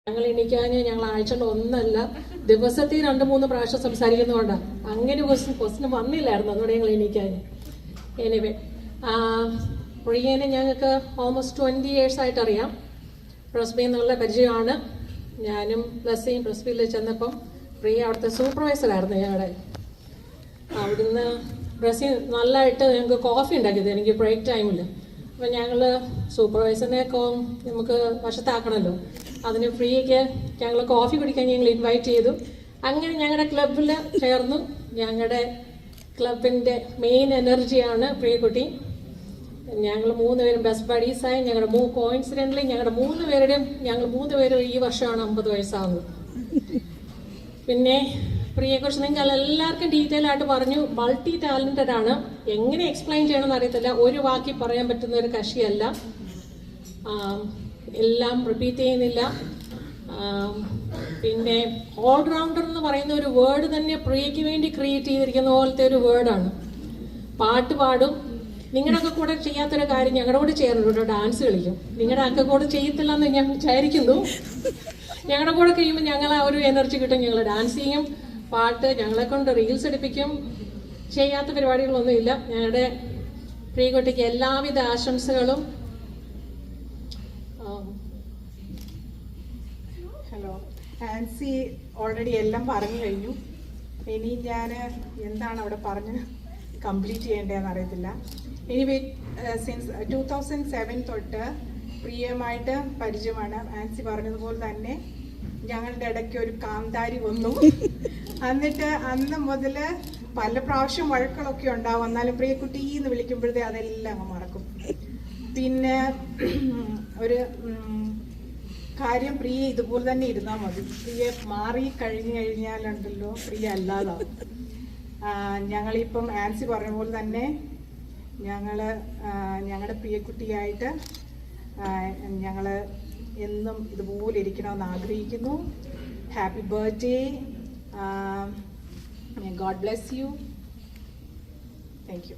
ഞങ്ങൾ എണീക്കാഞ്ഞ് ഞങ്ങൾ ആഴ്ചയിൽ ഒന്നല്ല ദിവസത്തിൽ 2-3 പ്രാവശ്യം സംസാരിക്കുന്നതുകൊണ്ടാണ്. അങ്ങനെ ക്വസ്റ്റ്യൻ വന്നില്ലായിരുന്നു, അതുകൊണ്ട് ഞങ്ങൾ എണീക്കാഞ്ഞ്. എനിവേ, പ്രിയനെ ഞങ്ങൾക്ക് ഓൾമോസ്റ്റ് 20 years ആയിട്ട് അറിയാം. പ്രസ്ബി എന്നുള്ള പരിചയമാണ്. ഞാനും ബ്ലസ്സിയും പ്രസ്ബിയിൽ ചെന്നപ്പം പ്രിയ അവിടുത്തെ സൂപ്പർവൈസറായിരുന്നു ഞങ്ങളുടെ. അവിടുന്ന് ബ്ലസ്സി നല്ലതായിട്ട് ഞങ്ങൾക്ക് കോഫി ഉണ്ടാക്കിയത് എനിക്ക് ബ്രേക്ക് ടൈമിൽ. അപ്പം ഞങ്ങൾ സൂപ്പർവൈസറിനെ നമുക്ക് വശത്താക്കണമല്ലോ, അതിന് ഫ്രീക്ക് ഞങ്ങൾ കോഫി കുടിക്കാൻ ഞങ്ങൾ ഇൻവൈറ്റ് ചെയ്തു. അങ്ങനെ ഞങ്ങളുടെ ക്ലബിൽ ചേർന്നു. ഞങ്ങളുടെ ക്ലബിൻ്റെ മെയിൻ എനർജിയാണ് പ്രിയക്കുട്ടി. ഞങ്ങൾ 3 പേരും ബെസ്റ്റ് ബഡീസായി. ഞങ്ങളുടെ കോയിൻസിഡൻ്റലി ഞങ്ങൾ 3 പേരും ഈ വർഷമാണ് 50 വയസ്സാകുന്നത്. പിന്നെ പ്രിയയെക്കുറിച്ച് നിങ്ങൾ എല്ലാവർക്കും ഡീറ്റെയിൽ ആയിട്ട് പറഞ്ഞു. മൾട്ടി ടാലന്റഡ് ആണ്. എങ്ങനെ എക്സ്പ്ലെയിൻ ചെയ്യണമെന്ന് അറിയത്തില്ല, ഒരു വാക്കി പറയാൻ പറ്റുന്ന ഒരു കക്ഷിയല്ല. എല്ലാം റിപ്പീറ്റ് ചെയ്യുന്നില്ല. പിന്നെ ഓൾറൗണ്ടർ എന്ന് പറയുന്ന ഒരു വേർഡ് തന്നെ പ്രിയയ്ക്ക് വേണ്ടി ക്രിയേറ്റ് ചെയ്തിരിക്കുന്ന പോലത്തെ ഒരു വേർഡാണ്. പാട്ട് പാടും. നിങ്ങളുടെയൊക്കെ കൂടെ ചെയ്യാത്തൊരു കാര്യം ഞങ്ങളുടെ കൂടെ ചേർന്നിട്ടോ, ഡാൻസ് കളിക്കും. നിങ്ങളുടെ ഒക്കെ കൂടെ ചെയ്യത്തില്ല എന്ന് ഞാൻ വിചാരിക്കുന്നു. ഞങ്ങളുടെ കൂടെ കഴിയുമ്പോൾ ഞങ്ങൾ ആ ഒരു എനർജി കിട്ടും. ഞങ്ങൾ ഡാൻസ് ചെയ്യും, പാട്ട്, ഞങ്ങളെ കൊണ്ട് റീൽസ് എടുപ്പിക്കും. ചെയ്യാത്ത പരിപാടികളൊന്നുമില്ല. ഞങ്ങളുടെ പ്രിയകുട്ടിക്ക് എല്ലാവിധ ആശംസകളും. ഹലോ, ആൻസി ഓൾറെഡി എല്ലാം പറഞ്ഞു കഴിഞ്ഞു. ഇനി ഞാൻ എന്താണ് അവിടെ പറഞ്ഞ് കംപ്ലീറ്റ് ചെയ്യേണ്ടതെന്ന് അറിയത്തില്ല. എനിവേ, സിൻസ് 2007 തൊട്ട് പ്രിയമായിട്ട് പരിചയമാണ്. ആൻസി പറഞ്ഞതുപോലെ തന്നെ ഞങ്ങളുടെ ഇടയ്ക്ക് ഒരു കാന്താരി വന്നു. എന്നിട്ട് അന്ന് മുതൽ പല പ്രാവശ്യം വഴക്കുകളൊക്കെ ഉണ്ടാവും. എന്നാലും പ്രിയക്കുട്ടി എന്ന് വിളിക്കുമ്പോഴത്തേ അതെല്ലാം അങ്ങ് മറക്കും. പിന്നെ ഒരു കാര്യം, പ്രിയ ഇതുപോലെ തന്നെ ഇരുന്നാൽ മതി. പ്രിയ മാറി കഴിഞ്ഞാലുണ്ടല്ലോ പ്രിയ അല്ലാതാവും. ഞങ്ങളിപ്പം ആൻസി പറഞ്ഞ പോലെ തന്നെ ഞങ്ങളുടെ പ്രിയക്കുട്ടിയായിട്ട് ഞങ്ങൾ എന്നും ഇതുപോലെ ഇരിക്കണമെന്ന് ആഗ്രഹിക്കുന്നു. Happy birthday. God bless you. Thank you.